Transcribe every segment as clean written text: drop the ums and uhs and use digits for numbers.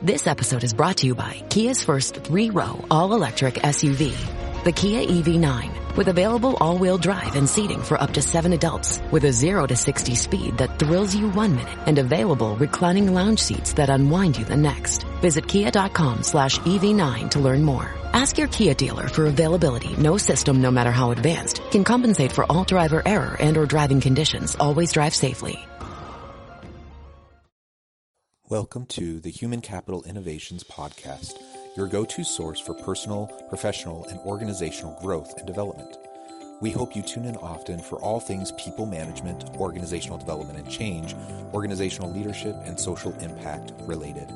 This episode is brought to you by Kia's first 3-row all-electric SUV, the Kia EV9, with available all-wheel drive and seating for up to 7 adults, with a 0 to 60 speed that thrills you 1 minute and available reclining lounge seats that unwind you the next. Visit kia.com/EV9 to learn more. Ask your Kia dealer for availability. No system, no matter how advanced, can compensate for all driver error and or driving conditions. Always drive safely. Welcome to the Human Capital Innovations Podcast, your go-to source for personal, professional, and organizational growth and development. We hope you tune in often for all things people management, organizational development and change, organizational leadership, and social impact related.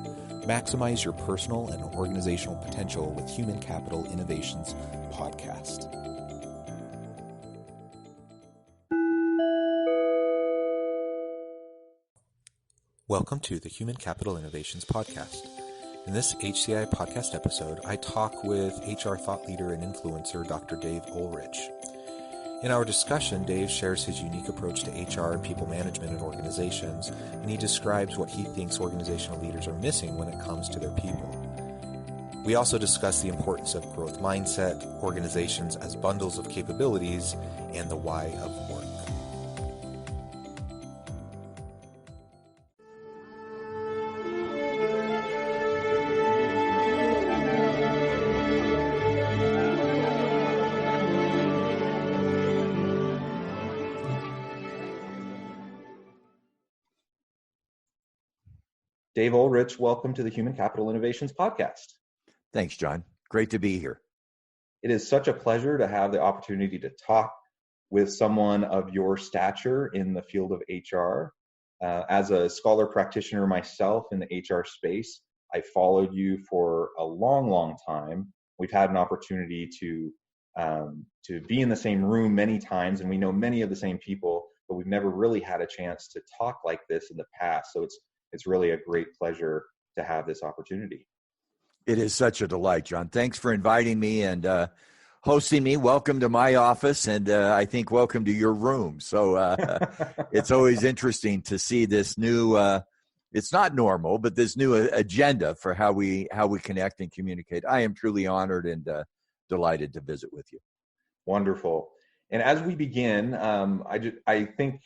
Maximize your personal and organizational potential with Human Capital Innovations Podcast. Welcome to the Human Capital Innovations Podcast. In this HCI podcast episode, I talk with HR thought leader and influencer Dr. Dave Ulrich. In our discussion, Dave shares his unique approach to HR and people management in organizations, and he describes what he thinks organizational leaders are missing when it comes to their people. We also discuss the importance of growth mindset, organizations as bundles of capabilities, and the why of work. Dave Ulrich, welcome to the Human Capital Innovations Podcast. Thanks, John. Great to be here. It is such a pleasure to have the opportunity to talk with someone of your stature in the field of HR. As a scholar practitioner myself in the HR space, I followed you for a long, long time. We've had an opportunity to be in the same room many times, and we know many of the same people, but we've never really had a chance to talk like this in the past. So it's really a great pleasure to have this opportunity. It is such a delight, John. Thanks for inviting me and hosting me. Welcome to my office, and I think welcome to your room. So it's always interesting to see this new, it's not normal, but this new agenda for how we connect and communicate. I am truly honored and delighted to visit with you. Wonderful. And as we begin, I think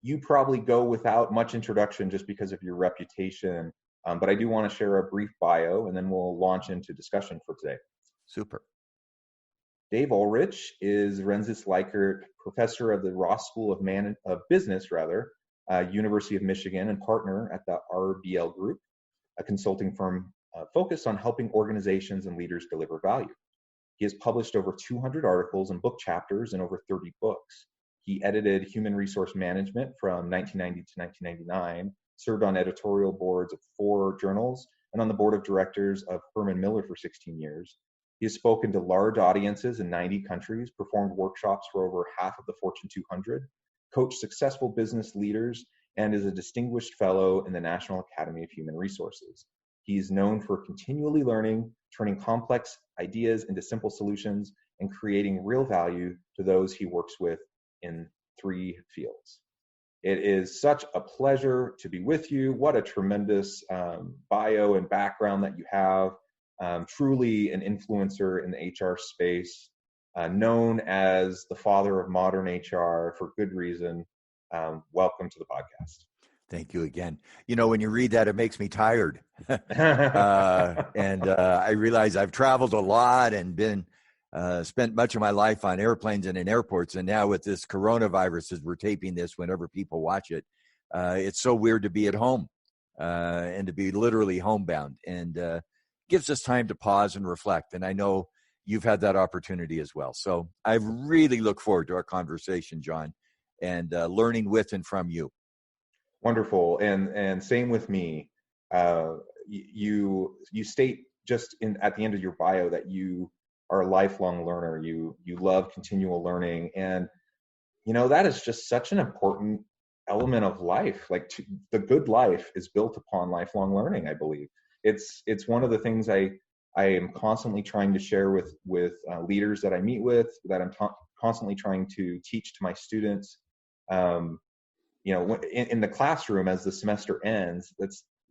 you probably go without much introduction just because of your reputation, but I do want to share a brief bio, and then we'll launch into discussion for today. Super. Dave Ulrich is Rensis Likert Professor of the Ross School of Business, University of Michigan, and partner at the RBL Group, a consulting firm focused on helping organizations and leaders deliver value. He has published over 200 articles and book chapters in over 30 books. He edited Human Resource Management from 1990 to 1999, served on editorial boards of 4 journals, and on the board of directors of Herman Miller for 16 years. He has spoken to large audiences in 90 countries, performed workshops for over half of the Fortune 200, coached successful business leaders, and is a distinguished fellow in the National Academy of Human Resources. He is known for continually learning, turning complex ideas into simple solutions, and creating real value to those he works with in 3 fields. It is such a pleasure to be with you. What a tremendous bio and background that you have. Truly an influencer in the HR space, known as the father of modern HR for good reason. Welcome to the podcast. Thank you again. You know, when you read that, it makes me tired. And I realize I've traveled a lot and spent much of my life on airplanes and in airports. And now with this coronavirus, as we're taping this, whenever people watch it, it's so weird to be at home and to be literally homebound, and gives us time to pause and reflect. And I know you've had that opportunity as well. So I really look forward to our conversation, John, and learning with and from you. Wonderful. And same with me. You state just at the end of your bio that you are a lifelong learner. You love continual learning. And, that is just such an important element of life. The good life is built upon lifelong learning, I believe. It's one of the things I am constantly trying to share with leaders that I meet with, that I'm constantly trying to teach to my students. In the classroom, as the semester ends,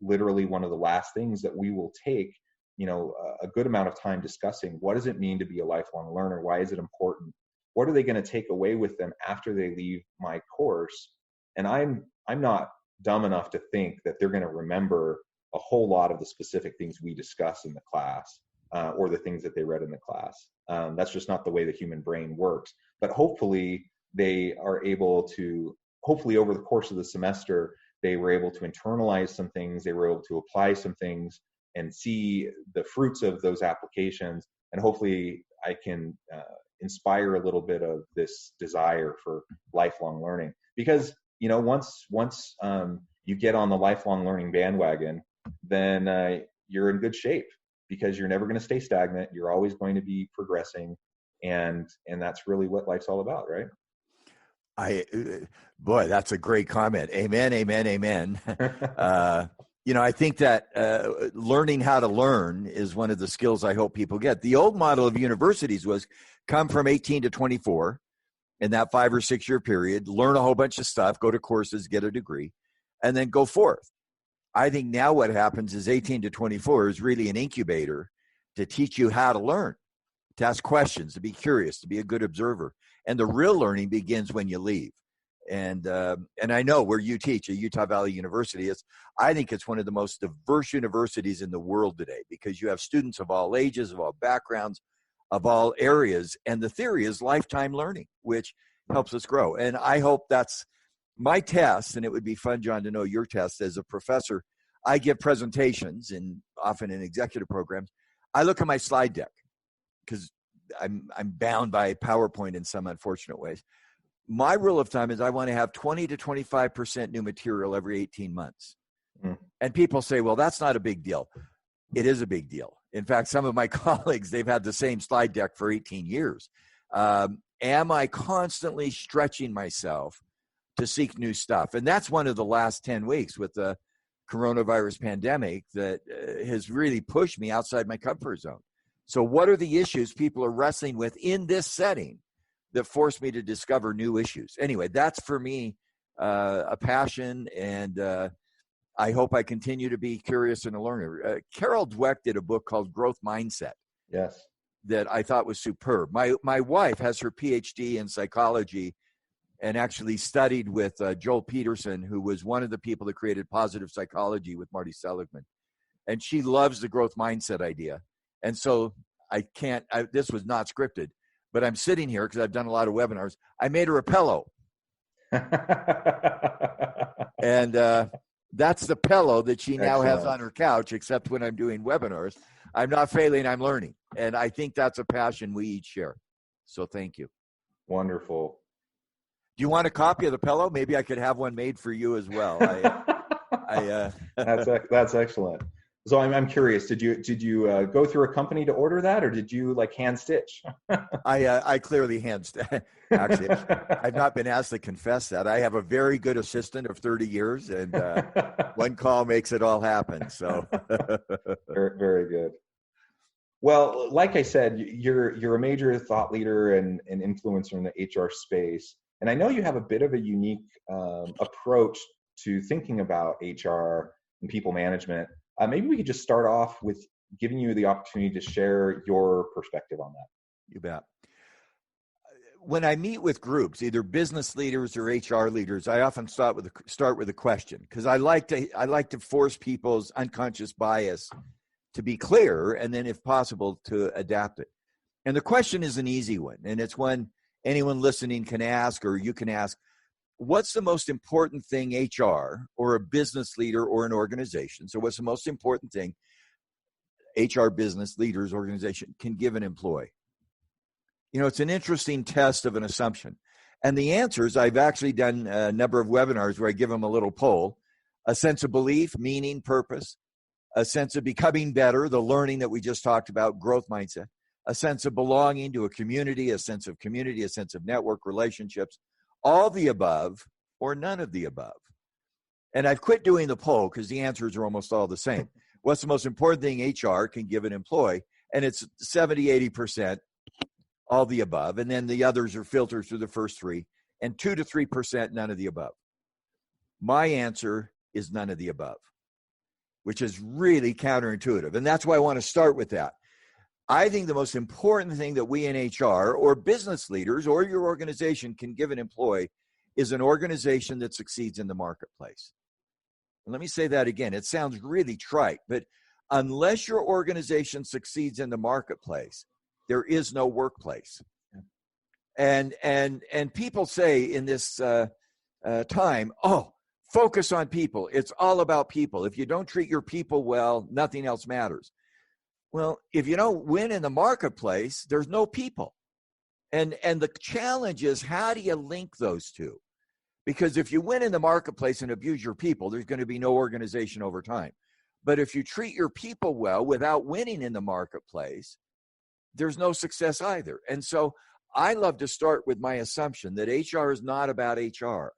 literally one of the last things that we will take, a good amount of time discussing. What does it mean to be a lifelong learner? Why is it important? What are they going to take away with them after they leave my course? And I'm not dumb enough to think that they're going to remember a whole lot of the specific things we discuss in the class, or the things that they read in the class. That's just not the way the human brain works. But hopefully they are able to, hopefully over the course of the semester, they were able to internalize some things, they were able to apply some things and see the fruits of those applications. And hopefully I can inspire a little bit of this desire for lifelong learning. Because, once you get on the lifelong learning bandwagon, then you're in good shape, because you're never going to stay stagnant. You're always going to be progressing. And that's really what life's all about, right? Boy, that's a great comment. Amen, amen, amen. I think that learning how to learn is one of the skills I hope people get. The old model of universities was come from 18 to 24 in that 5 or 6 year period, learn a whole bunch of stuff, go to courses, get a degree, and then go forth. I think now what happens is 18 to 24 is really an incubator to teach you how to learn, to ask questions, to be curious, to be a good observer. And the real learning begins when you leave. And I know where you teach at Utah Valley University, I think it's one of the most diverse universities in the world today, because you have students of all ages, of all backgrounds, of all areas. And the theory is lifetime learning, which helps us grow. And I hope that's my test. And it would be fun, John, to know your test as a professor. I give presentations, and often in executive programs. I look at my slide deck because I'm bound by PowerPoint in some unfortunate ways. My rule of thumb is I want to have 20 to 25% new material every 18 months. And people say, well, that's not a big deal. It is a big deal. In fact, some of my colleagues, they've had the same slide deck for 18 years. Am I constantly stretching myself to seek new stuff? And that's one of the last 10 weeks with the coronavirus pandemic that has really pushed me outside my comfort zone. So what are the issues people are wrestling with in this setting that forced me to discover new issues? Anyway, that's for me a passion, and I hope I continue to be curious and a learner. Carol Dweck did a book called Growth Mindset. Yes. That I thought was superb. My wife has her PhD in psychology and actually studied with Joel Peterson, who was one of the people that created positive psychology with Marty Seligman. And she loves the growth mindset idea. And so this was not scripted, but I'm sitting here because I've done a lot of webinars. I made her a pillow. And that's the pillow that she now has on her couch, except when I'm doing webinars. I'm not failing, I'm learning. And I think that's a passion we each share. So thank you. Wonderful. Do you want a copy of the pillow? Maybe I could have one made for you as well. That's excellent. So I'm curious. Did you go through a company to order that, or did you hand stitch? I clearly hand stitch. Actually, I've not been asked to confess that. I have a very good assistant of 30 years, and one call makes it all happen. So very, very good. Well, like I said, you're a major thought leader and influencer in the HR space. And I know you have a bit of a unique approach to thinking about HR and people management. Maybe we could just start off with giving you the opportunity to share your perspective on that. You bet. When I meet with groups, either business leaders or HR leaders, I often start with a question, because I like to force people's unconscious bias to be clear, and then, if possible, to adapt it. And the question is an easy one, and it's one anyone listening can ask, or you can ask. What's the most important thing HR or a business leader or an organization? So what's the most important thing HR, business leaders, organization can give an employee? It's an interesting test of an assumption. And the answers, I've actually done a number of webinars where I give them a little poll: a sense of belief, meaning, purpose; a sense of becoming better, the learning that we just talked about, growth mindset; a sense of belonging to a community, a sense of community, a sense of network relationships; all the above or none of the above. And I've quit doing the poll because the answers are almost all the same. What's the most important thing HR can give an employee? And it's 70, 80%, all the above. And then the others are filtered through the first three, and 2 to 3%, none of the above. My answer is none of the above. which is really counterintuitive. And that's why I want to start with that. I think the most important thing that we in HR or business leaders or your organization can give an employee is an organization that succeeds in the marketplace. And let me say that again. It sounds really trite, but unless your organization succeeds in the marketplace, there is no workplace. And people say in this time, oh, focus on people. It's all about people. If you don't treat your people well, nothing else matters. Well, if you don't win in the marketplace, there's no people. And the challenge is, how do you link those two? Because if you win in the marketplace and abuse your people, there's going to be no organization over time. But if you treat your people well without winning in the marketplace, there's no success either. And so I love to start with my assumption that HR is not about HR.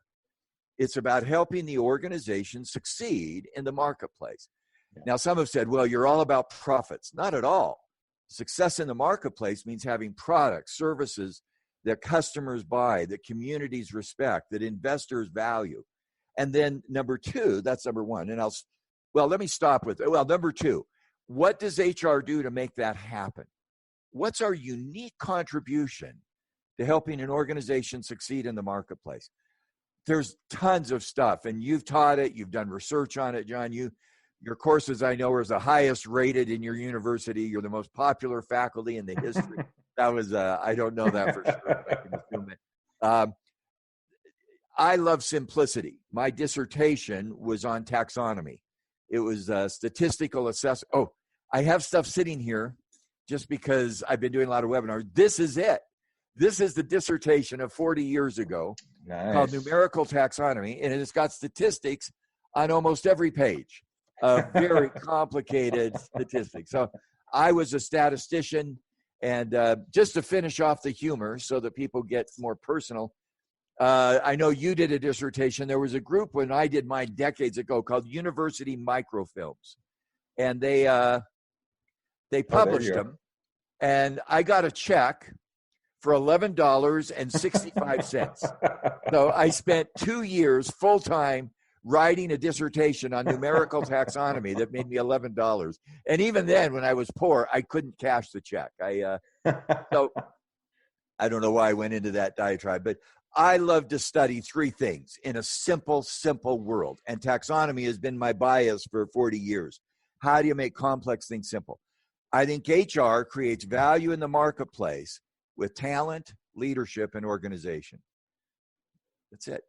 It's about helping the organization succeed in the marketplace. Now, some have said, well, you're all about profits. Not at all. Success in the marketplace means having products, services that customers buy, that communities respect, that investors value. And then number two, that's number one. And let me stop with, number two, what does HR do to make that happen? What's our unique contribution to helping an organization succeed in the marketplace? There's tons of stuff, and you've taught it. You've done research on it, John. Your courses, I know, are the highest rated in your university. You're the most popular faculty in the history. That was, I don't know that for sure, but I can assume it. I love simplicity. My dissertation was on taxonomy. It was statistical assessment. Oh, I have stuff sitting here just because I've been doing a lot of webinars. This is it. This is the dissertation of 40 years ago. Nice. Called Numerical Taxonomy, and it's got statistics on almost every page. Very complicated statistics. So I was a statistician, and just to finish off the humor so that people get more personal, I know you did a dissertation. There was a group when I did mine decades ago called University Microfilms, and they published them, and I got a check for $11.65. So I spent 2 years full-time writing a dissertation on numerical taxonomy that made me $11. And even then, when I was poor, I couldn't cash the check. So I don't know why I went into that diatribe, but I love to study three things in a simple world. And taxonomy has been my bias for 40 years. How do you make complex things simple? I think HR creates value in the marketplace with talent, leadership, and organization. That's it.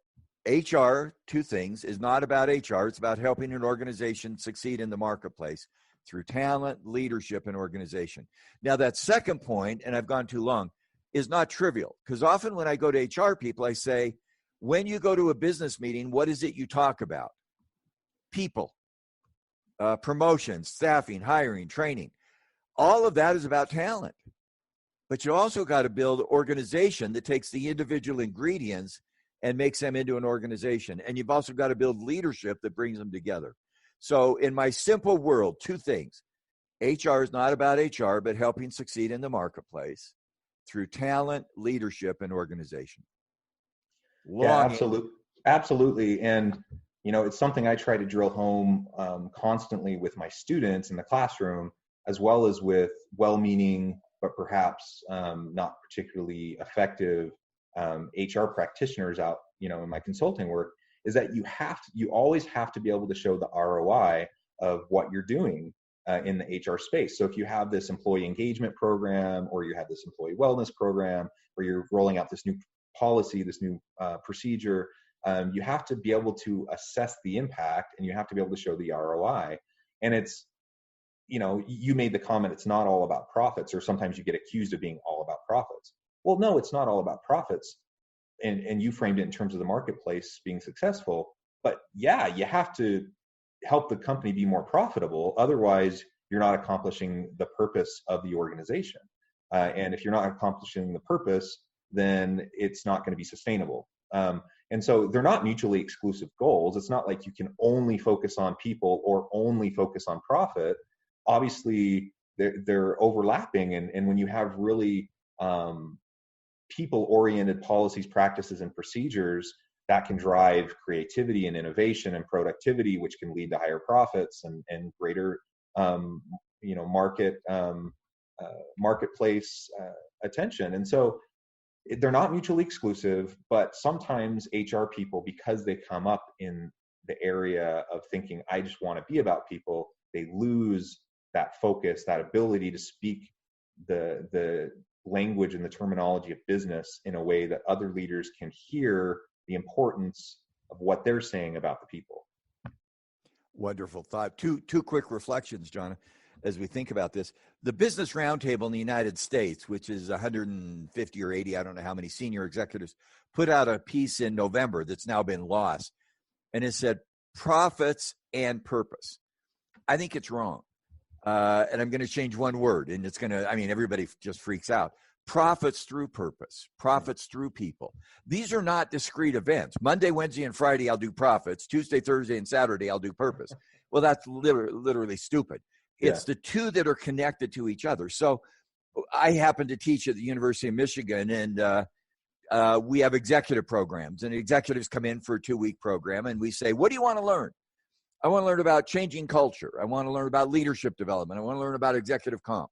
HR, two things, is not about HR. It's about helping an organization succeed in the marketplace through talent, leadership, and organization. Now, that second point, and I've gone too long, is not trivial, because often when I go to HR people, I say, when you go to a business meeting, what is it you talk about? People, promotions, staffing, hiring, training. All of that is about talent. But you also got to build organization that takes the individual ingredients and makes them into an organization. And you've also got to build leadership that brings them together. So in my simple world, two things. HR is not about HR, but helping succeed in the marketplace through talent, leadership, and organization. Absolutely. And, it's something I try to drill home constantly with my students in the classroom, as well as with well-meaning, but perhaps not particularly effective HR practitioners out, in my consulting work, is that you always have to be able to show the ROI of what you're doing in the HR space. So if you have this employee engagement program, or you have this employee wellness program, or you're rolling out this new policy, this new procedure, you have to be able to assess the impact, and you have to be able to show the ROI. And it's, you made the comment, it's not all about profits, or sometimes you get accused of being all about profits. Well, no, it's not all about profits. And you framed it in terms of the marketplace being successful. But yeah, you have to help the company be more profitable. Otherwise, you're not accomplishing the purpose of the organization. And if you're not accomplishing the purpose, then it's not going to be sustainable. And so they're not mutually exclusive goals. It's not like you can only focus on people or only focus on profit. Obviously, they're overlapping. And when you have really people-oriented policies, practices, and procedures that can drive creativity and innovation and productivity, which can lead to higher profits and greater, marketplace attention. And so they're not mutually exclusive, but sometimes HR people, because they come up in the area of thinking, I just want to be about people, they lose that focus, that ability to speak the language and the terminology of business in a way that other leaders can hear the importance of what they're saying about the people. Wonderful thought. Two quick reflections, John, as we think about this. The Business Roundtable in the United States, which is 150 or 80, I don't know how many senior executives, put out a piece in November that's now been lost. And it said, profits and purpose. I think it's wrong. And I'm going to change one word, and it's going to, everybody just freaks out. Profits through purpose, profits through people. These are not discrete events. Monday, Wednesday, and Friday, I'll do profits. Tuesday, Thursday, and Saturday, I'll do purpose. Well, that's literally stupid. It's the two that are connected to each other. So I happen to teach at the University of Michigan, and we have executive programs, and executives come in for a 2-week program, and we say, what do you want to learn? I want to learn about changing culture. I want to learn about leadership development. I want to learn about executive comp.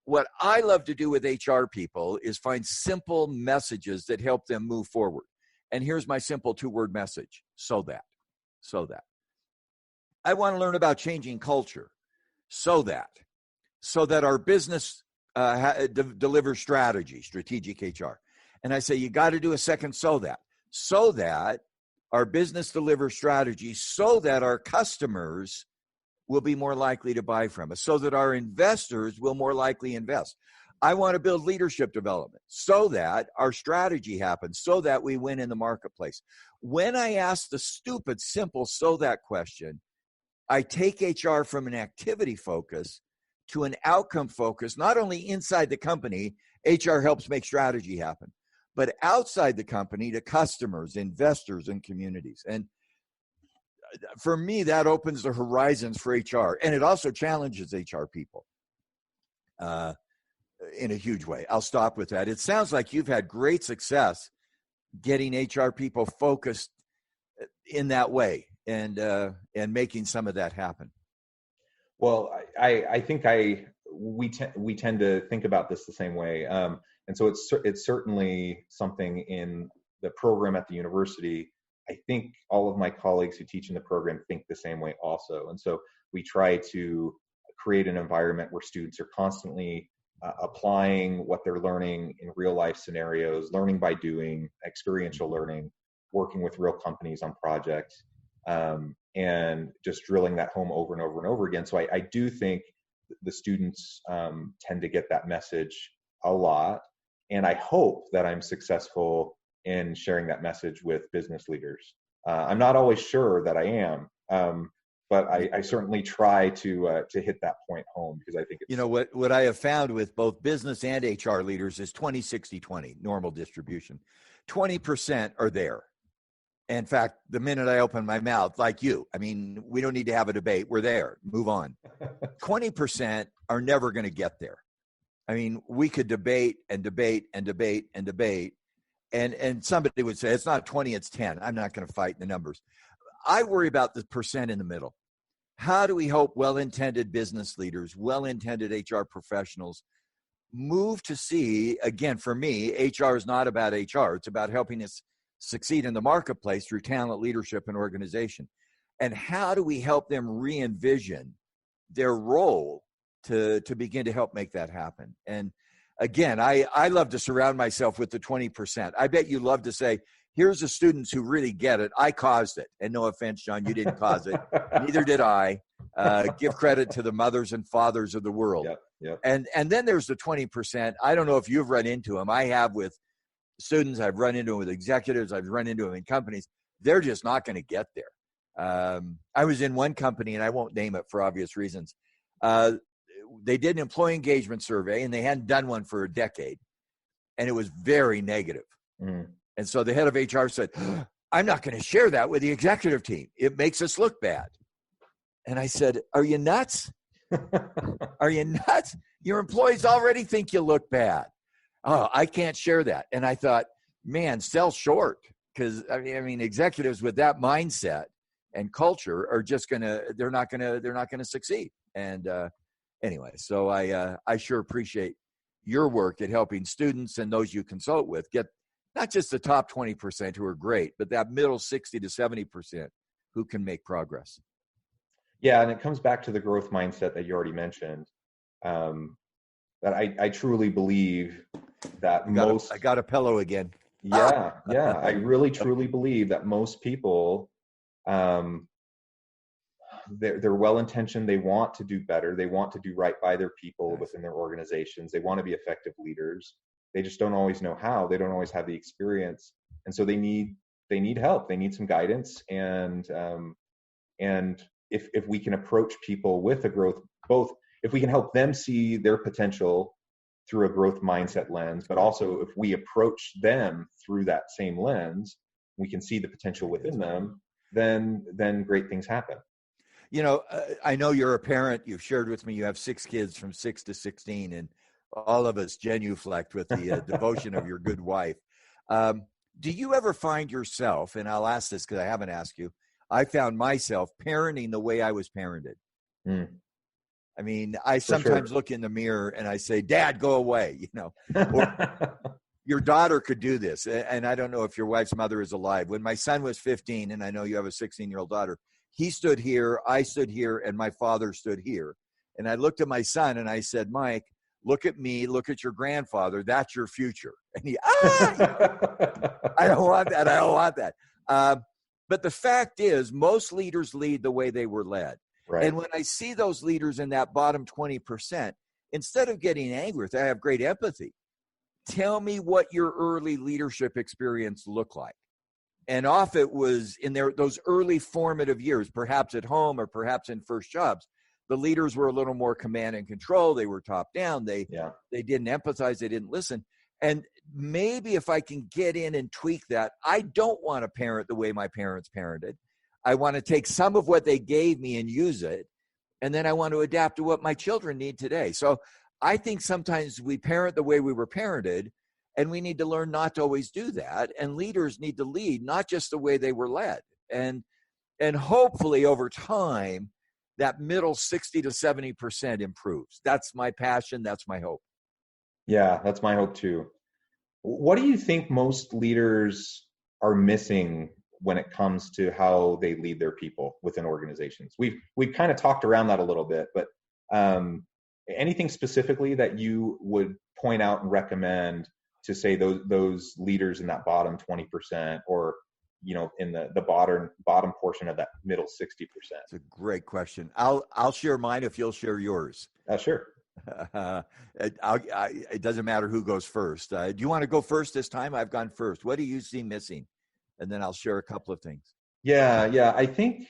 What I love to do with HR people is find simple messages that help them move forward. And here's my simple 2-word message: so that. I want to learn about changing culture so that our business delivers strategic HR. And I say, you got to do a second so that our business delivers strategy, so that our customers will be more likely to buy from us, so that our investors will more likely invest. I want to build leadership development so that our strategy happens, so that we win in the marketplace. When I ask the stupid, simple so that question, I take HR from an activity focus to an outcome focus. Not only inside the company, HR helps make strategy happen, but outside the company to customers, investors, and communities. And for me, that opens the horizons for HR, and it also challenges HR people in a huge way. I'll stop with that. It sounds like you've had great success getting HR people focused in that way and making some of that happen. Well, I think we tend to think about this the same way, and so it's certainly something in the program at the university. I think all of my colleagues who teach in the program think the same way also. And so we try to create an environment where students are constantly applying what they're learning in real life scenarios, learning by doing, experiential learning, working with real companies on projects, and just drilling that home over and over and over again. So I do think the students tend to get that message a lot. And I hope that I'm successful in sharing that message with business leaders. I'm not always sure that I am, but I certainly try to hit that point home, because I think it's, what I have found with both business and HR leaders is 20-60-20 normal distribution. 20% are there. In fact, the minute I open my mouth, like you, we don't need to have a debate. We're there. Move on. 20% are never going to get there. We could debate and debate and debate and debate. And somebody would say, it's not 20, it's 10. I'm not going to fight the numbers. I worry about the percent in the middle. How do we help well-intended business leaders, well-intended HR professionals move to see, again, for me, HR is not about HR. It's about helping us succeed in the marketplace through talent, leadership, and organization. And how do we help them re-envision their role to begin to help make that happen? And again, I love to surround myself with the 20%. I bet you love to say, here's the students who really get it. I caused it. And no offense, John, you didn't cause it. Neither did I. Give credit to the mothers and fathers of the world. Yep. And then there's the 20%. I don't know if you've run into them. I have with students. I've run into them with executives. I've run into them in companies. They're just not going to get there. I was in one company, and I won't name it for obvious reasons. They did an employee engagement survey, and they hadn't done one for a decade, and it was very negative. And so the head of HR said, I'm not going to share that with the executive team. It makes us look bad. And I said, are you nuts? Are you nuts? Your employees already think you look bad. Oh, I can't share that. And I thought, man, sell short. because I mean, executives with that mindset and culture are just they're not gonna succeed. And anyway, so I sure appreciate your work at helping students and those you consult with get not just the top 20% who are great, but that middle 60 to 70% who can make progress. Yeah, and it comes back to the growth mindset that you already mentioned. That I truly believe that I got a pillow again. Yeah, I really truly believe that most people, they're well-intentioned. They want to do better. They want to do right by their people within their organizations. They want to be effective leaders. They just don't always know how. They don't always have the experience, and so they need help. They need some guidance, and if we can approach people with a growth, both if we can help them see their potential through a growth mindset lens, but also if we approach them through that same lens, we can see the potential within them, then great things happen. You know, I know you're a parent. You've shared with me you have 6 kids from 6 to 16, and all of us genuflect with the devotion of your good wife. Do you ever find yourself, and I'll ask this because I haven't asked you, I found myself parenting the way I was parented. I mean, I sometimes look in the mirror and I say, Dad, go away, you know. Or, your daughter could do this. And I don't know if your wife's mother is alive. When my son was 15, and I know you have a 16-year-old daughter, he stood here, I stood here, and my father stood here. And I looked at my son and I said, Mike, look at me, look at your grandfather. That's your future. And he, I don't want that. I don't want that. But the fact is, most leaders lead the way they were led. Right. And when I see those leaders in that bottom 20%, instead of getting angry with it, I have great empathy. Tell me what your early leadership experience looked like. And off it was in those early formative years, perhaps at home or perhaps in first jobs, the leaders were a little more command and control. They were top down. They didn't empathize. They didn't listen. And maybe if I can get in and tweak that, I don't want to parent the way my parents parented. I want to take some of what they gave me and use it. And then I want to adapt to what my children need today. So I think sometimes we parent the way we were parented, and we need to learn not to always do that. And leaders need to lead, not just the way they were led. And hopefully over time, that middle 60 to 70% improves. That's my passion. That's my hope. Yeah, that's my hope too. What do you think most leaders are missing when it comes to how they lead their people within organizations? We've kind of talked around that a little bit, but anything specifically that you would point out and recommend to say those leaders in that bottom 20%, or in the bottom portion of that middle 60%? It's a great question. I'll share mine if you'll share yours. Sure. It doesn't matter who goes first. Do you want to go first this time? I've gone first. What do you see missing? And then I'll share a couple of things. Yeah. I think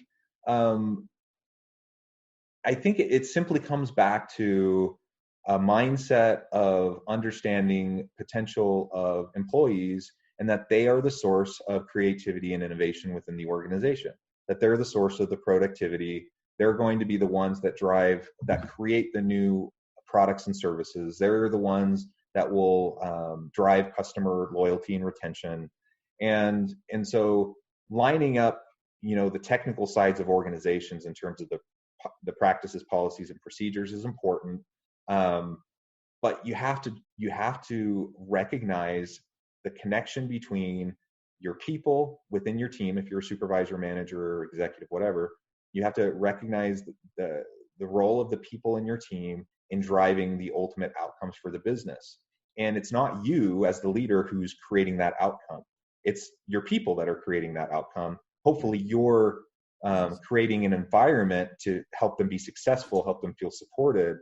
it simply comes back to a mindset of understanding potential of employees, and that they are the source of creativity and innovation within the organization, that they're the source of the productivity. They're going to be the ones that create the new products and services. They're the ones that will drive customer loyalty and retention. And so lining up, the technical sides of organizations in terms of the practices, policies, and procedures is important. But you have to recognize the connection between your people within your team. If you're a supervisor, manager, or executive, whatever, you have to recognize the role of the people in your team in driving the ultimate outcomes for the business. And it's not you as the leader who's creating that outcome. It's your people that are creating that outcome. Hopefully you're creating an environment to help them be successful, help them feel supported.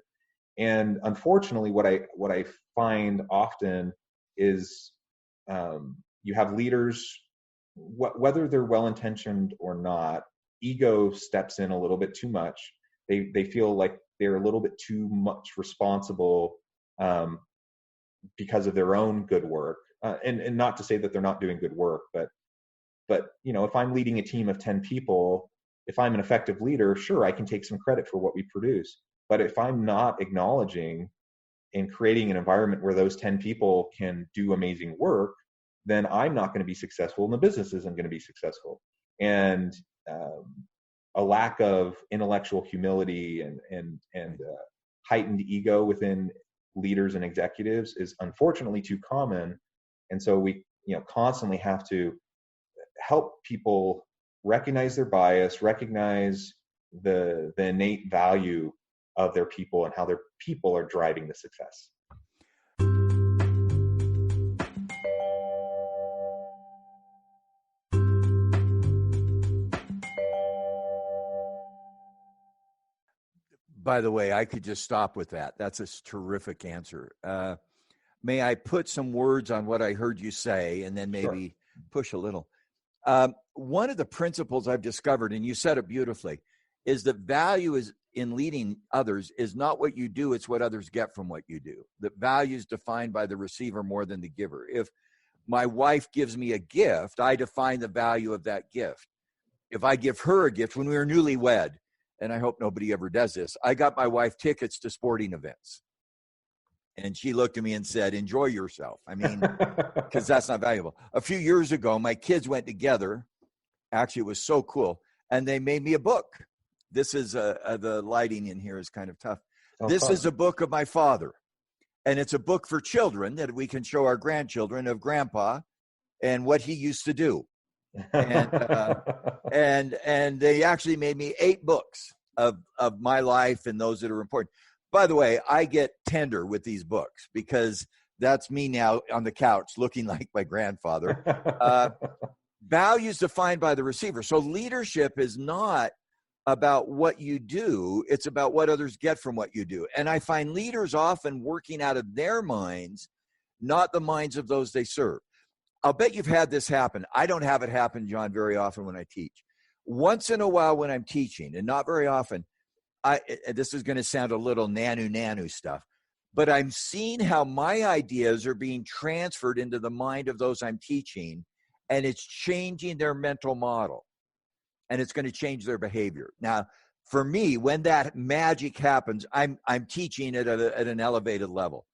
And unfortunately, what I find often is you have leaders, whether they're well-intentioned or not, ego steps in a little bit too much. They feel like they're a little bit too much responsible because of their own good work. And not to say that they're not doing good work, but if I'm leading a team of 10 people, if I'm an effective leader, sure, I can take some credit for what we produce. But if I'm not acknowledging and creating an environment where those 10 people can do amazing work, then I'm not going to be successful and the business isn't going to be successful. And a lack of intellectual humility and heightened ego within leaders and executives is unfortunately too common. And so we, constantly have to help people recognize their bias, recognize the innate value of their people and how their people are driving the success. By the way, I could just stop with that. That's a terrific answer. May I put some words on what I heard you say and then maybe push a little? One of the principles I've discovered, and you said it beautifully, is that value is in leading others is not what you do, it's what others get from what you do. That value is defined by the receiver more than the giver. If my wife gives me a gift, I define the value of that gift. If I give her a gift, when we were newlywed, and I hope nobody ever does this, I got my wife tickets to sporting events. And she looked at me and said, enjoy yourself. I mean, because that's not valuable. A few years ago, my kids went together. Actually, it was so cool. And they made me a book. This is the lighting in here is kind of tough. This is a book of my father. And it's a book for children that we can show our grandchildren of Grandpa and what he used to do. And they actually made me 8 books of my life and those that are important. By the way, I get tender with these books because that's me now on the couch looking like my grandfather. Values defined by the receiver. So leadership is not about what you do. It's about what others get from what you do. And I find leaders often working out of their minds, not the minds of those they serve. I'll bet you've had this happen. I don't have it happen, John, very often when I teach. Once in a while when I'm teaching, and not very often, this is going to sound a little nanu stuff, but I'm seeing how my ideas are being transferred into the mind of those I'm teaching, and it's changing their mental model, and it's going to change their behavior. Now, for me, when that magic happens, I'm teaching at an elevated level,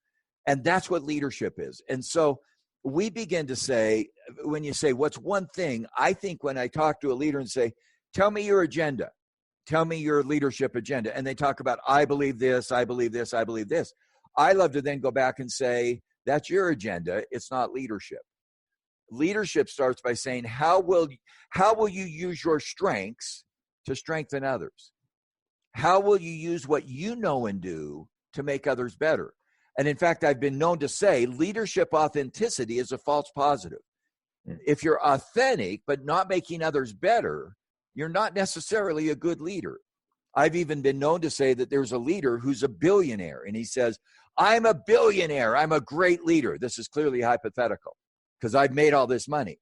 and that's what leadership is. And so we begin to say, when you say, what's one thing, I think when I talk to a leader and say, tell me your agenda, tell me your leadership agenda. And they talk about, I believe this, I believe this, I believe this. I love to then go back and say, that's your agenda. It's not leadership. Leadership starts by saying, how will you use your strengths to strengthen others? How will you use what you know and do to make others better? And in fact, I've been known to say leadership authenticity is a false positive. If you're authentic, but not making others better, you're not necessarily a good leader. I've even been known to say that there's a leader who's a billionaire, and he says, I'm a billionaire. I'm a great leader. This is clearly hypothetical because I've made all this money.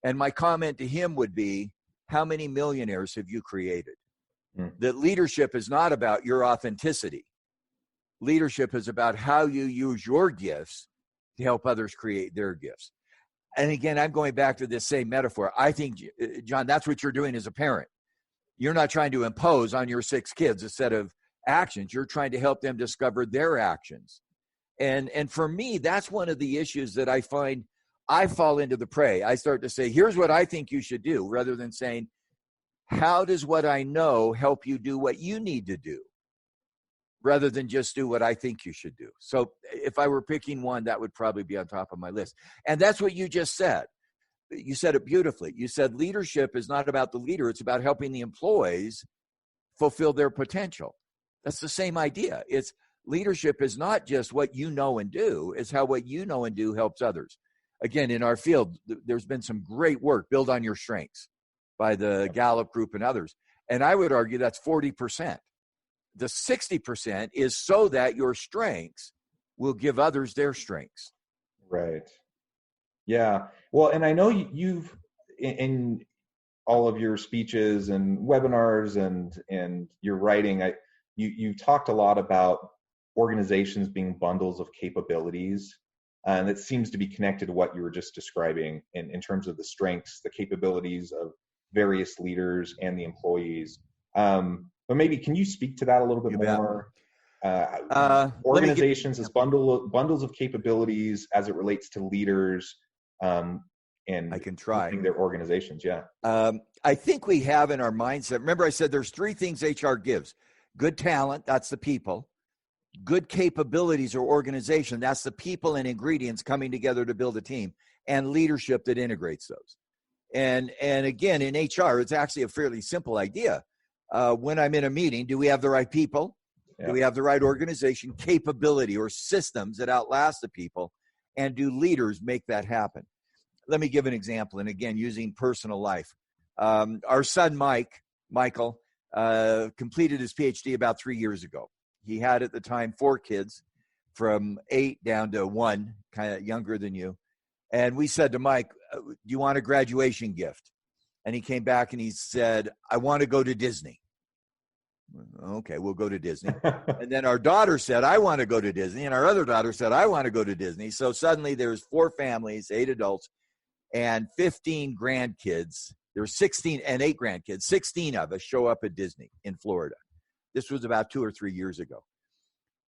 And my comment to him would be, how many millionaires have you created? That leadership is not about your authenticity. Leadership is about how you use your gifts to help others create their gifts. And again, I'm going back to this same metaphor. I think, John, that's what you're doing as a parent. You're not trying to impose on your 6 kids a set of actions. You're trying to help them discover their actions. And for me, that's one of the issues that I find I fall into the prey. I start to say, here's what I think you should do, rather than saying, how does what I know help you do what you need to do? Rather than just do what I think you should do. So if I were picking one, that would probably be on top of my list. And that's what you just said. You said it beautifully. You said leadership is not about the leader. It's about helping the employees fulfill their potential. That's the same idea. It's leadership is not just what you know and do. It's how what you know and do helps others. Again, in our field, there's been some great work, Build on Your Strengths, by the Gallup Group and others. And I would argue that's 40%. The 60% is so that your strengths will give others their strengths. Right. Yeah. Well, and I know you've, in all of your speeches and webinars and your writing, you talked a lot about organizations being bundles of capabilities. And it seems to be connected to what you were just describing in terms of the strengths, the capabilities of various leaders and the employees. But maybe can you speak to that a little bit more? Organizations as bundles of capabilities as it relates to leaders. and I can try their organizations. Yeah. I think we have in our mindset. Remember, I said there's three things HR gives: good talent, that's the people; good capabilities or organization, that's the people and ingredients coming together to build a team; and leadership that integrates those. And again, in HR, it's actually a fairly simple idea. When I'm in a meeting, do we have the right people? Yeah. Do we have the right organization, capability, or systems that outlast the people? And do leaders make that happen? Let me give an example. And again, using personal life. Our son, Michael, completed his PhD about 3 years ago. He had at the time 4 kids, from 8 down to 1, kind of younger than you. And we said to Mike, do you want a graduation gift? And he came back and he said, I want to go to Disney. Okay, we'll go to Disney. And then our daughter said, I want to go to Disney. And our other daughter said, I want to go to Disney. So suddenly there's 4 families, 8 adults, and 15 grandkids. There were 16 and 8 grandkids. 16 of us show up at Disney in Florida. This was about 2 or 3 years ago.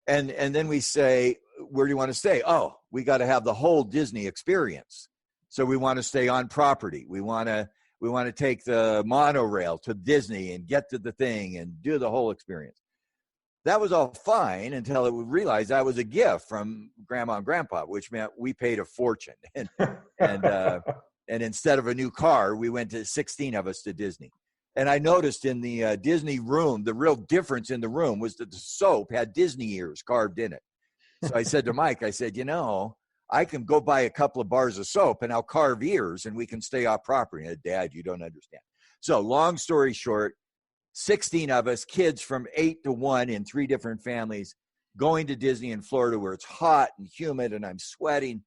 And then we say, where do you want to stay? Oh, we got to have the whole Disney experience. So we want to stay on property. We want to take the monorail to Disney and get to the thing and do the whole experience. That was all fine until it was realized that was a gift from Grandma and Grandpa, which meant we paid a fortune. And instead of a new car, we went to 16 of us to Disney. And I noticed in the Disney room, the real difference in the room was that the soap had Disney ears carved in it. So I said to Mike, I said, I can go buy a couple of bars of soap and I'll carve ears and we can stay off property. And Dad, you don't understand. So long story short, 16 of us, kids from 8 to 1 in 3 different families, going to Disney in Florida where it's hot and humid and I'm sweating.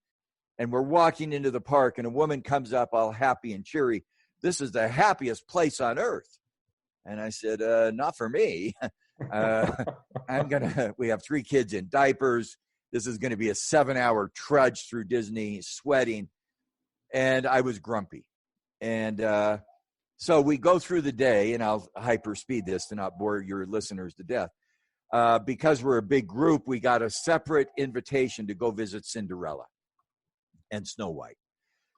And we're walking into the park and a woman comes up all happy and cheery. This is the happiest place on earth. And I said, not for me. We have 3 kids in diapers. This is going to be a 7-hour trudge through Disney, sweating. And I was grumpy. And so we go through the day, and I'll hyperspeed this to not bore your listeners to death. Because we're a big group, we got a separate invitation to go visit Cinderella and Snow White.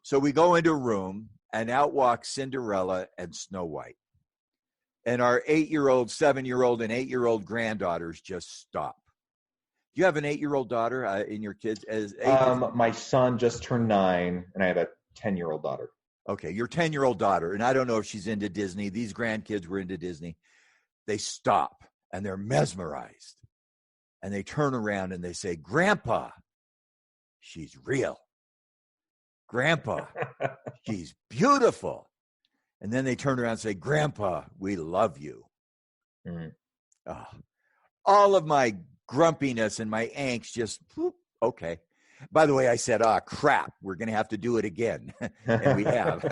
So we go into a room, and out walks Cinderella and Snow White. And our 8-year-old, 7-year-old, and 8-year-old granddaughters just stop. Do you have an 8-year-old daughter in your kids? My son just turned 9, and I have a 10-year-old daughter. Okay, your 10-year-old daughter, and I don't know if she's into Disney. These grandkids were into Disney. They stop, and they're mesmerized. And they turn around, and they say, Grandpa, she's real. Grandpa, she's beautiful. And then they turn around and say, Grandpa, we love you. Mm. Oh, all of my grumpiness and my angst just, okay. By the way, I said, crap, we're going to have to do it again. And we have.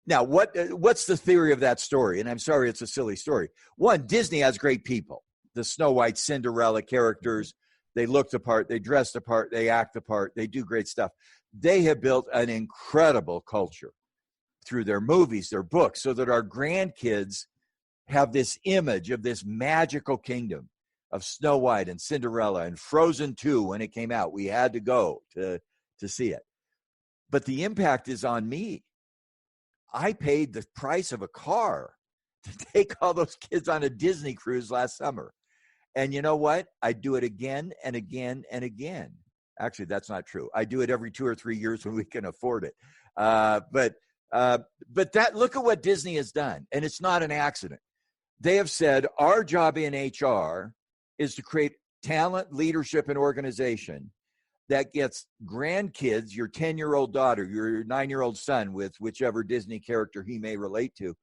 Now, what's the theory of that story? And I'm sorry, it's a silly story. One, Disney has great people. The Snow White, Cinderella characters, they look the part, they dress the part, they act the part, they do great stuff. They have built an incredible culture through their movies, their books, so that our grandkids have this image of this magical kingdom of Snow White and Cinderella and Frozen 2 when it came out. We had to go to see it. But the impact is on me. I paid the price of a car to take all those kids on a Disney cruise last summer. And you know what? I do it again and again and again. Actually, that's not true. I do it every 2 or 3 years when we can afford it. But that, look at what Disney has done. And it's not an accident. They have said our job in HR is to create talent, leadership, and organization that gets grandkids, your 10-year-old daughter, your 9-year-old son with whichever Disney character he may relate to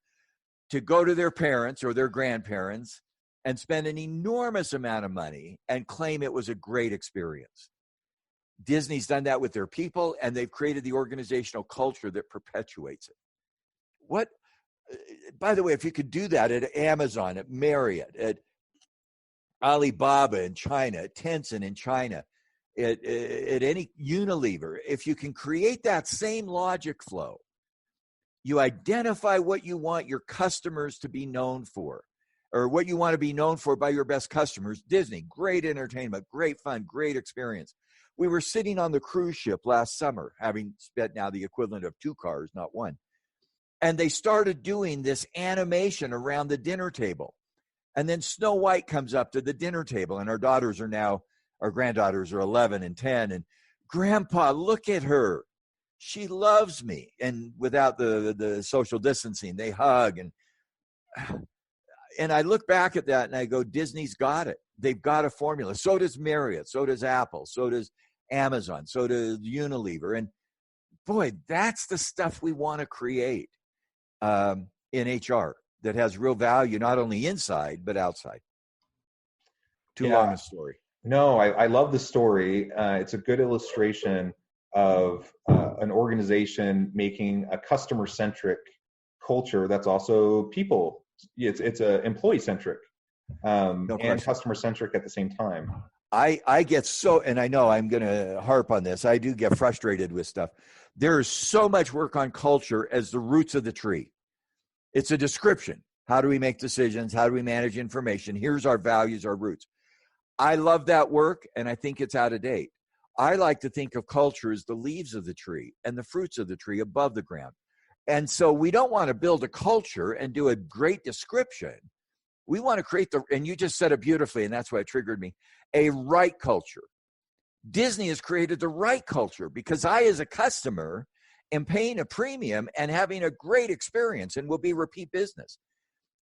go to their parents or their grandparents and spend an enormous amount of money and claim it was a great experience. Disney's done that with their people, and they've created the organizational culture that perpetuates it. By the way, if you could do that at Amazon, at Marriott, at Alibaba in China, at Tencent in China, at any Unilever, if you can create that same logic flow, you identify what you want your customers to be known for, or what you want to be known for by your best customers. Disney, great entertainment, great fun, great experience. We were sitting on the cruise ship last summer, having spent now the equivalent of 2 cars, not one. And they started doing this animation around the dinner table. And then Snow White comes up to the dinner table, and our granddaughters are 11 and 10. And Grandpa, look at her. She loves me. And without the social distancing, they hug. And I look back at that and I go, Disney's got it. They've got a formula. So does Marriott. So does Apple. So does Amazon. So does Unilever. And boy, that's the stuff we want to create in HR that has real value, not only inside, but outside. Too long a story. No, I love the story. It's a good illustration of an organization making a customer-centric culture that's also people. It's a employee-centric and customer-centric at the same time. I get so, and I know I'm going to harp on this, I do get frustrated with stuff. There is so much work on culture as the roots of the tree. It's a description. How do we make decisions? How do we manage information? Here's our values, our roots. I love that work, and I think it's out of date. I like to think of culture as the leaves of the tree and the fruits of the tree above the ground. And so we don't want to build a culture and do a great description. We want to create and you just said it beautifully, and that's why it triggered me, a right culture. Disney has created the right culture because I, as a customer, am paying a premium and having a great experience and will be repeat business.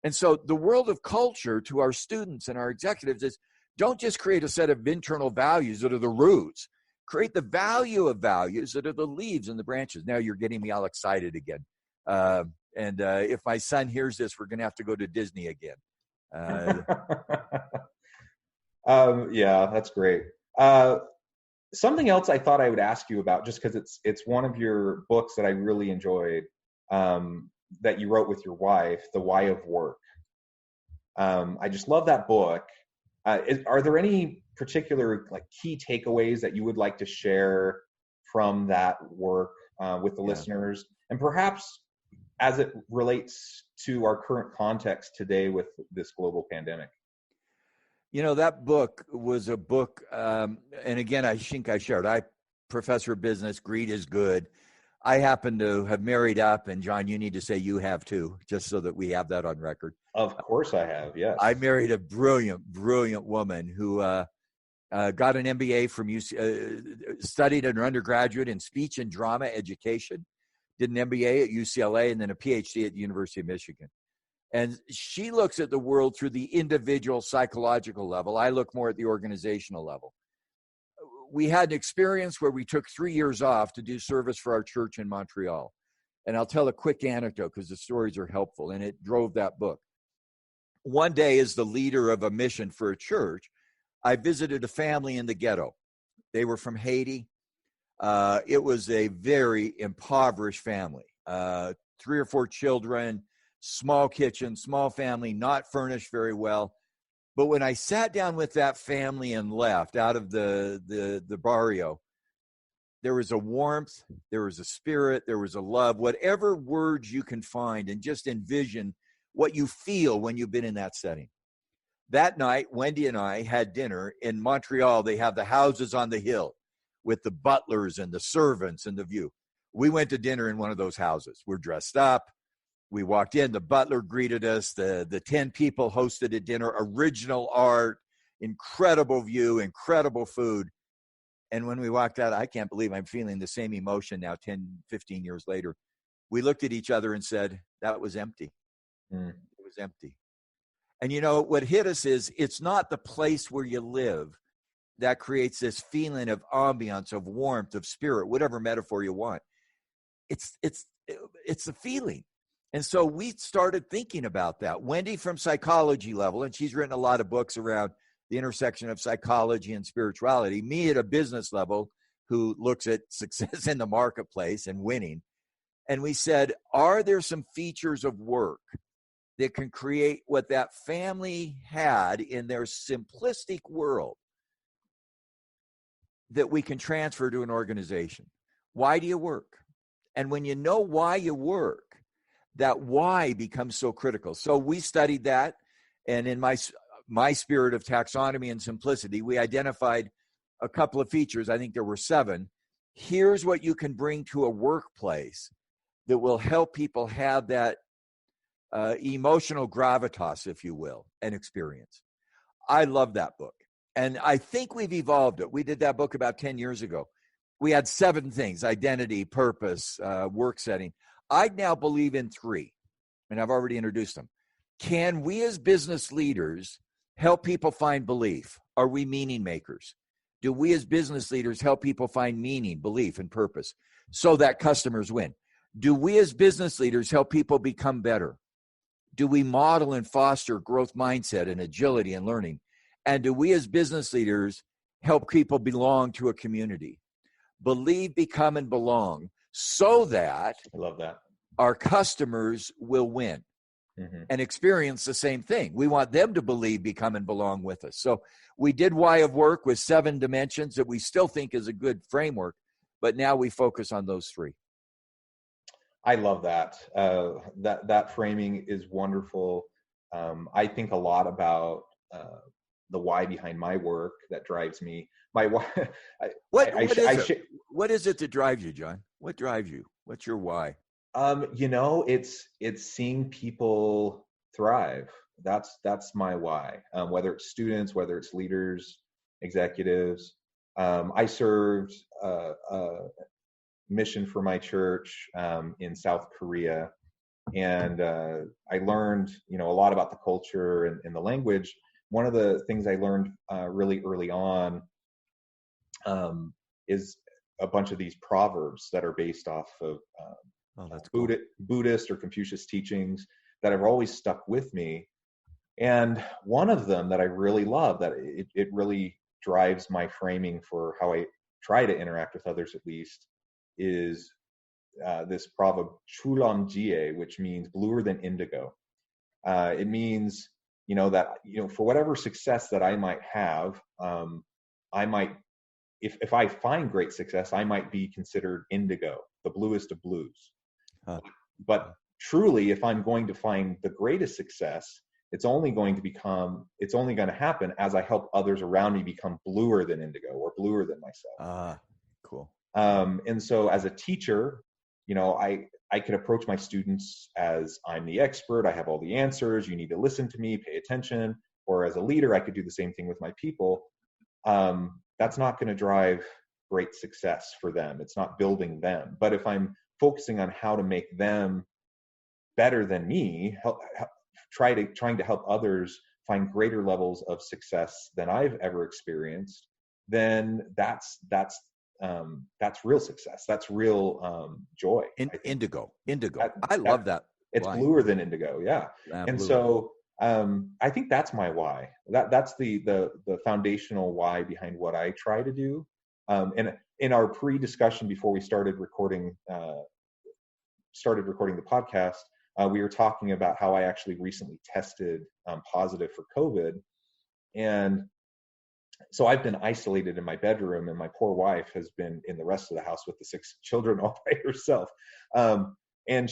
And so the world of culture to our students and our executives is, don't just create a set of internal values that are the roots. Create the value of values that are the leaves and the branches. Now you're getting me all excited again. And if my son hears this, we're going to have to go to Disney again. Yeah, that's great. Something else I thought I would ask you about, just because it's one of your books that I really enjoyed, that you wrote with your wife, The Why of Work. I just love that book. Are there any particular key takeaways that you would like to share from that work with the listeners, and perhaps as it relates to our current context today with this global pandemic? You know, that book was a book, and again, I think I shared, professor of business, greed is good. I happen to have married up, and John, you need to say you have too, just so that we have that on record. Of course I have, yes. I married a brilliant woman who got an MBA from studied an undergraduate in speech and drama education, did an MBA at UCLA, and then a PhD at the University of Michigan. And she looks at the world through the individual psychological level. I look more at the organizational level. We had an experience where we took 3 years off to do service for our church in Montreal. And I'll tell a quick anecdote because the stories are helpful, and it drove that book. One day, as the leader of a mission for a church, I visited a family in the ghetto. They were from Haiti. It was a very impoverished family. 3 or 4 children, small kitchen, small family, not furnished very well. But when I sat down with that family and left out of the barrio, there was a warmth, there was a spirit, there was a love, whatever words you can find, and just envision what you feel when you've been in that setting. That night, Wendy and I had dinner in Montreal. They have the houses on the hill with the butlers and the servants and the view. We went to dinner in one of those houses. We're dressed up. We walked in, the butler greeted us, the 10 people hosted a dinner, original art, incredible view, incredible food. And when we walked out, I can't believe I'm feeling the same emotion now 10, 15 years later. We looked at each other and said, that was empty. It was empty. And you know, what hit us is, it's not the place where you live that creates this feeling of ambiance, of warmth, of spirit, whatever metaphor you want. It's a feeling. And so we started thinking about that. Wendy from psychology level, and she's written a lot of books around the intersection of psychology and spirituality. Me at a business level who looks at success in the marketplace and winning. And we said, are there some features of work that can create what that family had in their simplistic world that we can transfer to an organization? Why do you work? And when you know why you work, that why becomes so critical. So we studied that, and in my spirit of taxonomy and simplicity, we identified a couple of features. I think there were 7. Here's what you can bring to a workplace that will help people have that emotional gravitas, if you will, and experience. I love that book. And I think we've evolved it. We did that book about 10 years ago. We had 7 things: identity, purpose, work setting. I now believe in 3, and I've already introduced them. Can we as business leaders help people find belief? Are we meaning makers? Do we as business leaders help people find meaning, belief, and purpose so that customers win? Do we as business leaders help people become better? Do we model and foster growth mindset and agility and learning? And do we as business leaders help people belong to a community? Believe, become, and belong so that I love that. Our customers will win and experience the same thing. We want them to believe, become, and belong with us. So we did Why of Work with 7 dimensions that we still think is a good framework, but now we focus on those 3. I love that. That framing is wonderful. I think a lot about the why behind my work that drives me. My why. What is it that drives you, John? What drives you? What's your why? It's seeing people thrive. That's my why. Whether it's students, whether it's leaders, executives. I served a mission for my church in South Korea, and I learned a lot about the culture and the language. One of the things I learned really early on is a bunch of these proverbs that are based off of that's cool. Buddhist or Confucius teachings that have always stuck with me. And one of them that I really love, that it really drives my framing for how I try to interact with others, at least, is this proverb, chulam jie, which means bluer than indigo. It means, that, for whatever success that I might have, I might, if I find great success, I might be considered indigo, the bluest of blues. But truly, if I'm going to find the greatest success, it's only going to happen as I help others around me become bluer than indigo or bluer than myself. Cool. And so as a teacher, I could approach my students as I'm the expert. I have all the answers. You need to listen to me, pay attention. Or as a leader, I could do the same thing with my people. That's not going to drive great success for them. It's not building them. But if I'm focusing on how to make them better than me, trying to help others find greater levels of success than I've ever experienced, then that's real success. That's real joy. Indigo. I love that. It's line. Bluer than indigo. Yeah. And bluer. So I think that's my why. That's the foundational why behind what I try to do. And in our pre-discussion before we started recording the podcast, we were talking about how I actually recently tested positive for COVID. And so I've been isolated in my bedroom, and my poor wife has been in the rest of the house with the 6 children all by herself. And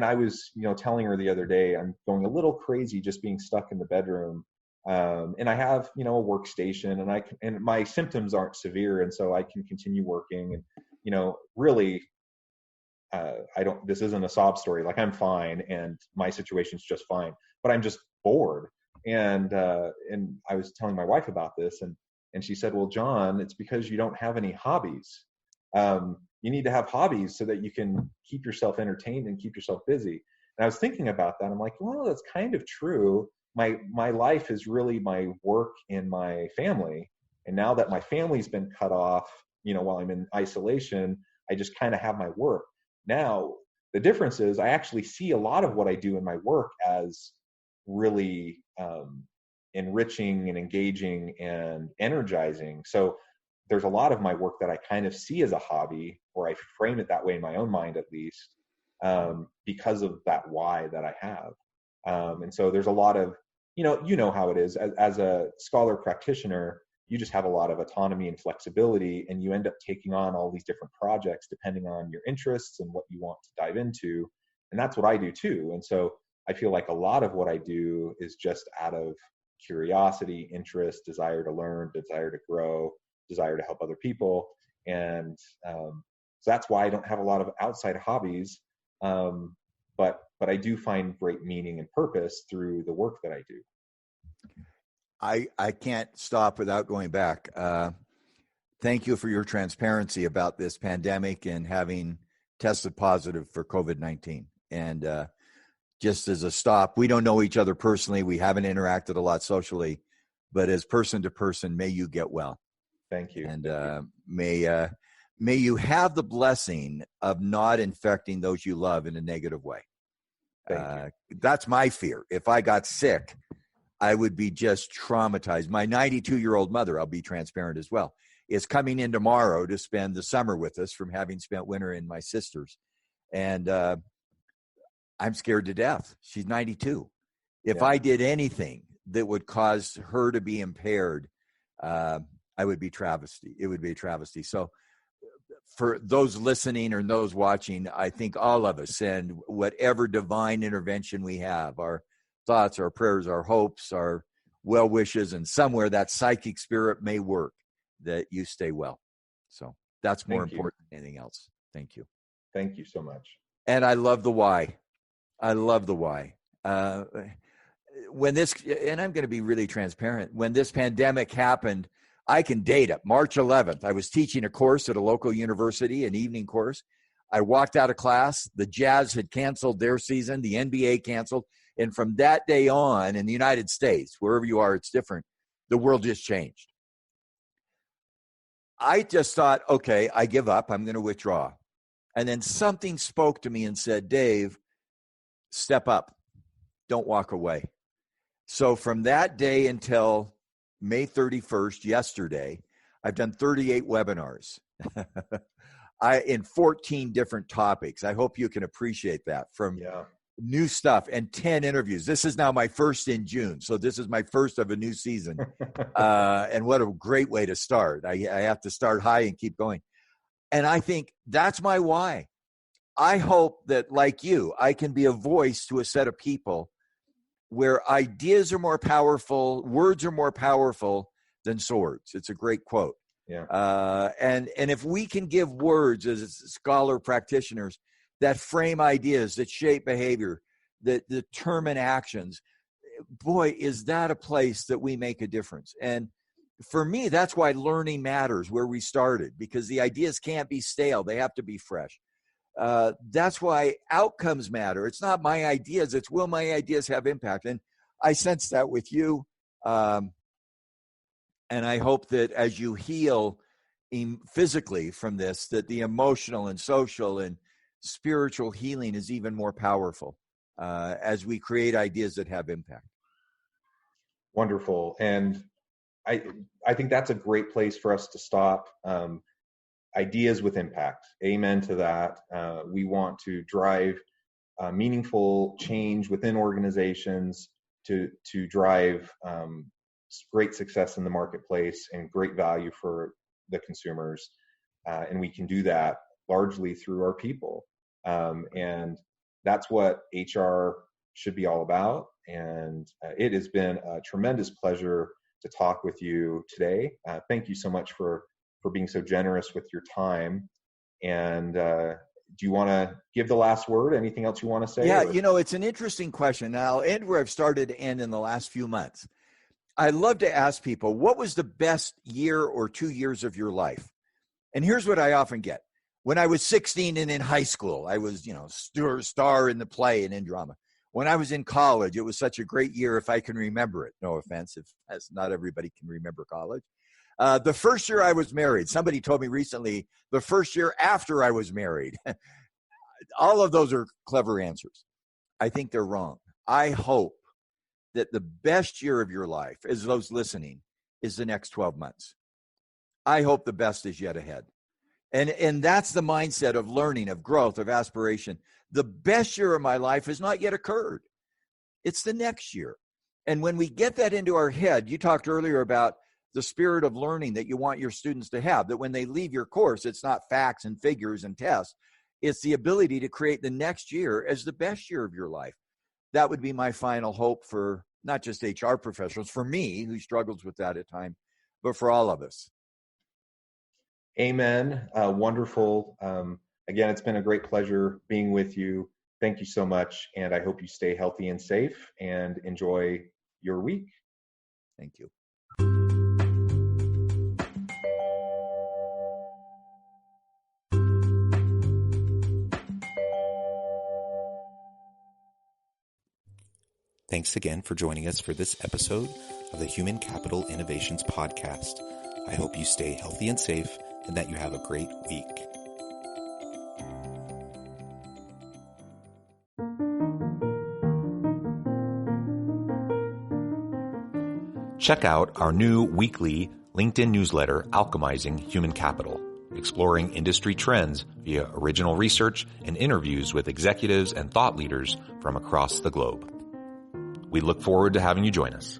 I was, telling her the other day, I'm going a little crazy just being stuck in the bedroom. And I have, a workstation, and my symptoms aren't severe, and so I can continue working. And really, this isn't a sob story. Like, I'm fine, and my situation's just fine, but I'm just bored. And I was telling my wife about this, and she said, well, John, it's because you don't have any hobbies. You need to have hobbies so that you can keep yourself entertained and keep yourself busy. And I was thinking about that. I'm like, well, that's kind of true. My life is really my work and my family. And now that my family's been cut off, while I'm in isolation, I just kind of have my work. Now, the difference is I actually see a lot of what I do in my work as really enriching and engaging and energizing. So there's a lot of my work that I kind of see as a hobby, or I frame it that way in my own mind, at least, because of that why that I have. And so there's a lot of, how it is as a scholar practitioner, you just have a lot of autonomy and flexibility, and you end up taking on all these different projects depending on your interests and what you want to dive into. And that's what I do too. And so I feel like a lot of what I do is just out of curiosity, interest, desire to learn, desire to grow. desire to help other people. And so that's why I don't have a lot of outside hobbies. But I do find great meaning and purpose through the work that I do. I can't stop without going back. Thank you for your transparency about this pandemic and having tested positive for COVID-19. And just as a stop, we don't know each other personally. We haven't interacted a lot socially, but as person to person, may you get well. Thank you. And may you have the blessing of not infecting those you love in a negative way. That's my fear. If I got sick, I would be just traumatized. My 92-year-old mother, I'll be transparent as well, is coming in tomorrow to spend the summer with us from having spent winter in my sister's. And I'm scared to death. She's 92. If I did anything that would cause her to be impaired, I would be travesty. It would be a travesty. So for those listening or those watching, I think all of us, and whatever divine intervention we have, our thoughts, our prayers, our hopes, our well wishes, and somewhere that psychic spirit may work, that you stay well. So that's more important than anything else. Thank you. Thank you so much. And I love the why. I love the why. When this, and I'm going to be really transparent, when this pandemic happened, I can date it. March 11th, I was teaching a course at a local university, an evening course. I walked out of class. The Jazz had canceled their season. The NBA canceled. And from that day on, in the United States, wherever you are, it's different. The world just changed. I just thought, okay, I give up. I'm going to withdraw. And then something spoke to me and said, Dave, step up. Don't walk away. So from that day until May 31st, yesterday, I've done 38 webinars in 14 different topics. I hope you can appreciate that, from new stuff, and 10 interviews. This is now my first in June. So this is my first of a new season. And what a great way to start. I have to start high and keep going. And I think that's my why. I hope that, like you, I can be a voice to a set of people where ideas are more powerful, words are more powerful than swords. It's a great quote. Yeah. And if we can give words as scholar practitioners that frame ideas, that shape behavior, that determine actions, boy, is that a place that we make a difference. And for me, that's why learning matters, where we started, because the ideas can't be stale. They have to be fresh. That's why outcomes matter. It's not my ideas. It's, will my ideas have impact? And I sense that with you. And I hope that as you heal physically from this, that the emotional and social and spiritual healing is even more powerful as we create ideas that have impact. Wonderful. And I think that's a great place for us to stop. Ideas with impact. Amen to that. We want to drive meaningful change within organizations to drive great success in the marketplace and great value for the consumers. And we can do that largely through our people. And that's what HR should be all about. And it has been a tremendous pleasure to talk with you today. Thank you so much for being so generous with your time. And do you want to give the last word? Anything else you want to say? Yeah, it's an interesting question. Now, I'll end where I've started to end in the last few months. I love to ask people, what was the best year or 2 years of your life? And here's what I often get. When I was 16 and in high school, I was, star in the play and in drama. When I was in college, it was such a great year if I can remember it. No offense, as not everybody can remember college. The first year I was married, somebody told me recently, the first year after I was married. All of those are clever answers. I think they're wrong. I hope that the best year of your life, as those listening, is the next 12 months. I hope the best is yet ahead. And that's the mindset of learning, of growth, of aspiration. The best year of my life has not yet occurred. It's the next year. And when we get that into our head, you talked earlier about the spirit of learning that you want your students to have, that when they leave your course, it's not facts and figures and tests. It's the ability to create the next year as the best year of your life. That would be my final hope for not just HR professionals, for me, who struggles with that at times, but for all of us. Amen. Wonderful. Again, it's been a great pleasure being with you. Thank you so much. And I hope you stay healthy and safe and enjoy your week. Thank you. Thanks again for joining us for this episode of the Human Capital Innovations Podcast. I hope you stay healthy and safe and that you have a great week. Check out our new weekly LinkedIn newsletter, Alchemizing Human Capital, exploring industry trends via original research and interviews with executives and thought leaders from across the globe. We look forward to having you join us.